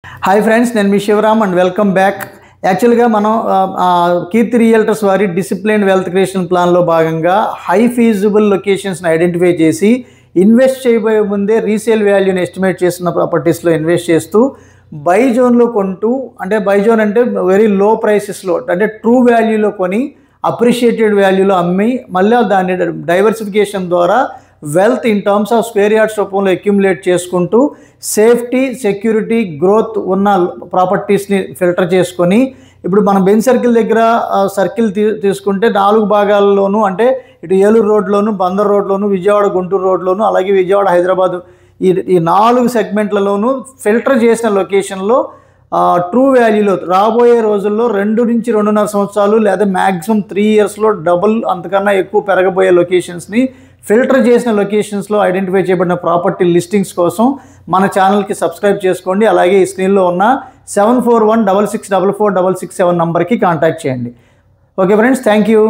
Hi friends, నేను మీ Shivaram and welcome back. యాక్చువల్గా మనం కీర్తి రియల్టర్స్ వారి డిసిప్లిన్ వెల్త్ క్రియేషన్ ప్లాన్లో భాగంగా హై ఫీజిబుల్ లొకేషన్స్ని ఐడెంటిఫై చేసి ఇన్వెస్ట్ చేయబోయే ముందే రీసేల్ వాల్యూని ఎస్టిమేట్ చేసిన ప్రాపర్టీస్లో ఇన్వెస్ట్ చేస్తూ బై జోన్లో కొంటూ, అంటే బై జోన్ అంటే వెరీ లో ప్రైసెస్లో, అంటే ట్రూ వాల్యూలో కొని అప్రిషియేటెడ్ వాల్యూలో అమ్మి మళ్ళీ దాన్ని డైవర్సిఫికేషన్ ద్వారా wealth in terms of square yards రూపంలో అక్యుములేట్ చేసుకుంటూ సేఫ్టీ, సెక్యూరిటీ, గ్రోత్ ఉన్న ప్రాపర్టీస్ని ఫిల్టర్ చేసుకొని, ఇప్పుడు మనం బెంజ్ సర్కిల్ దగ్గర సర్కిల్ తీసుకుంటే 4 భాగాల్లోనూ, అంటే ఇటు ఏలూరు రోడ్లోను, బందర్ రోడ్లోను, విజయవాడ గుంటూరు రోడ్లోను, అలాగే విజయవాడ హైదరాబాద్ ఈ 4 సెగ్మెంట్లలోనూ ఫిల్టర్ చేసిన లొకేషన్లో ట్రూ వాల్యూలో రాబోయే రోజుల్లో 2 నుంచి 2.5 సంవత్సరాలు లేదా మ్యాక్సిమం 3 ఇయర్స్లో డబుల్ అంతకన్నా ఎక్కువ పెరగబోయే లొకేషన్స్ని ఫిల్టర్ చేసిన లొకేషన్స్లో ఐడెంటిఫై చేయబడిన ప్రాపర్టీ లిస్టింగ్స్ కోసం మన ఛానల్కి సబ్స్క్రైబ్ చేసుకోండి. అలాగే ఈ స్క్రీన్లో ఉన్న 7416644667 నంబర్కి కాంటాక్ట్ చేయండి. Okay friends, thank you.